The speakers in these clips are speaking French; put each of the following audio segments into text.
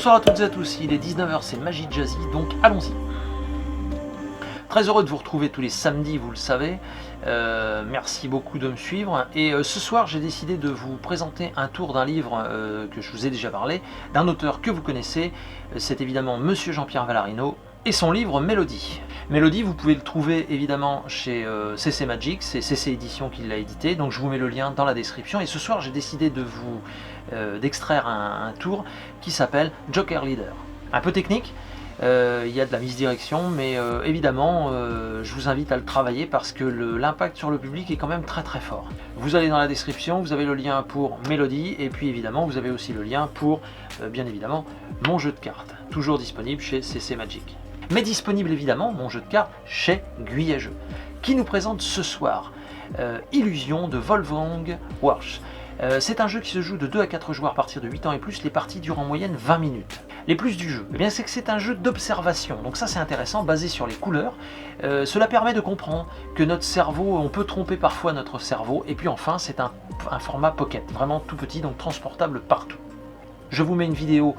Bonsoir à toutes et à tous, il est 19h, c'est Magie Jazzy, donc allons-y. Très heureux de vous retrouver tous les samedis, vous le savez. Merci beaucoup de me suivre. Et ce soir, j'ai décidé de vous présenter un tour d'un livre que je vous ai déjà parlé, d'un auteur que vous connaissez. C'est évidemment Monsieur Jean-Pierre Valarino et son livre Mélodie. Mélodie, vous pouvez le trouver évidemment chez CC Magic, c'est CC Édition qui l'a édité, donc je vous mets le lien dans la description. Et ce soir, j'ai décidé de vous d'extraire un tour qui s'appelle Joker Leader. Un peu technique. Il y a de la misdirection, mais évidemment, je vous invite à le travailler parce que l'impact sur le public est quand même très très fort. Vous allez dans la description, vous avez le lien pour Mélodie, et puis évidemment, vous avez aussi le lien pour, bien évidemment, mon jeu de cartes, toujours disponible chez CC Magic. Mais disponible évidemment, mon jeu de cartes, chez Guillet Jeux, qui nous présente ce soir Illusion de Wolfgang Warsch. C'est un jeu qui se joue de 2 à 4 joueurs à partir de 8 ans et plus, les parties durent en moyenne 20 minutes. Les plus du jeu, eh bien c'est que c'est un jeu d'observation, donc ça c'est intéressant, basé sur les couleurs. Cela permet de comprendre que notre cerveau, on peut tromper parfois notre cerveau, et puis enfin c'est un format pocket, vraiment tout petit, donc transportable partout. Je vous mets une vidéo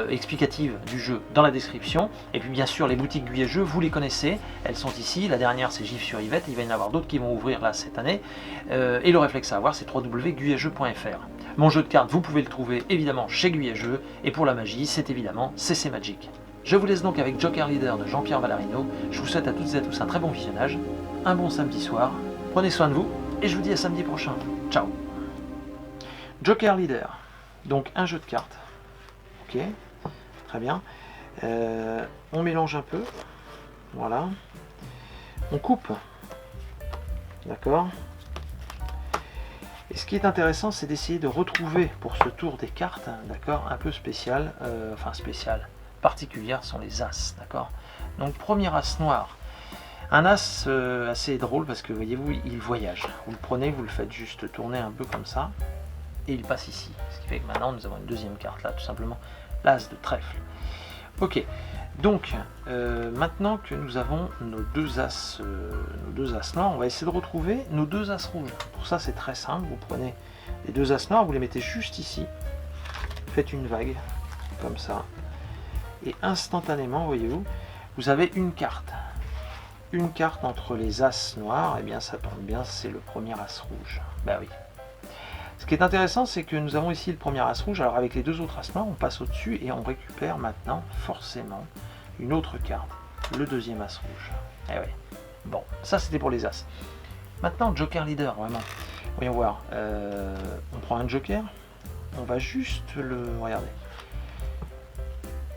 explicative du jeu dans la description, et puis bien sûr les boutiques Guillet Jeux, vous les connaissez, elles sont ici, la dernière c'est Gif sur Yvette, il va y en avoir d'autres qui vont ouvrir là cette année, et le réflexe à avoir c'est www.guilletjeux.fr. Mon jeu de cartes, vous pouvez le trouver évidemment chez Guillet Jeux, et pour la magie, c'est évidemment CC Magic. Je vous laisse donc avec Joker Leader de Jean-Pierre Valarino, je vous souhaite à toutes et à tous un très bon visionnage, un bon samedi soir, prenez soin de vous, et je vous dis à samedi prochain. Ciao. Joker Leader. Donc un jeu de cartes, ok, très bien, on mélange un peu, voilà, on coupe, d'accord, et ce qui est intéressant c'est d'essayer de retrouver pour ce tour des cartes, d'accord, un peu spécial, particulière sont les as, d'accord, donc premier as noir, un as assez drôle parce que voyez-vous il voyage, vous le prenez, vous le faites juste tourner un peu comme ça, et il passe ici, ce qui fait que maintenant nous avons une deuxième carte là, tout simplement, l'as de trèfle. Ok, donc maintenant que nous avons nos deux as noirs, on va essayer de retrouver nos deux as rouges. Pour ça c'est très simple, vous prenez les deux as noirs, vous les mettez juste ici, faites une vague, comme ça, et instantanément, voyez-vous, vous avez une carte. Une carte entre les as noirs, et bien ça tombe bien, c'est le premier as rouge. Ben oui. Ce qui est intéressant, c'est que nous avons ici le premier as rouge, alors avec les deux autres as noirs, on passe au-dessus et on récupère maintenant, forcément, une autre carte, le deuxième as rouge. Eh oui. Bon, ça c'était pour les as. Maintenant, Joker Leader, vraiment. Voyons voir. On prend un Joker, on va juste le... Regardez.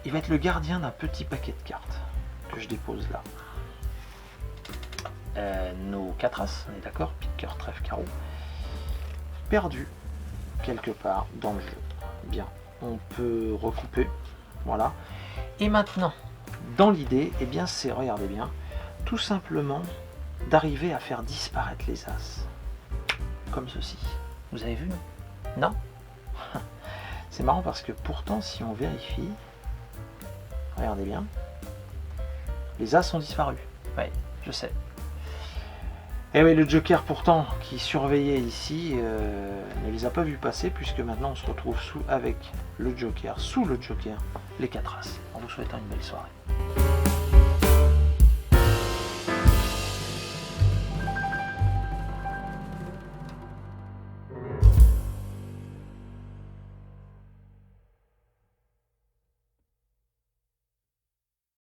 Il va être le gardien d'un petit paquet de cartes que je dépose là. Nos 4 as, on est d'accord, pique, cœur, trèfle, carreau. Perdu quelque part dans le jeu. Bien, on peut recouper, voilà. Et maintenant, dans l'idée, eh bien c'est, regardez bien, tout simplement d'arriver à faire disparaître les as, comme ceci. Vous avez vu? Non? C'est marrant parce que pourtant, si on vérifie, regardez bien, les as sont disparus. Oui, je sais. Et oui, le Joker pourtant qui surveillait ici ne les a pas vus passer puisque maintenant on se retrouve avec le Joker, sous le Joker, les 4 as. En vous souhaitant une belle soirée.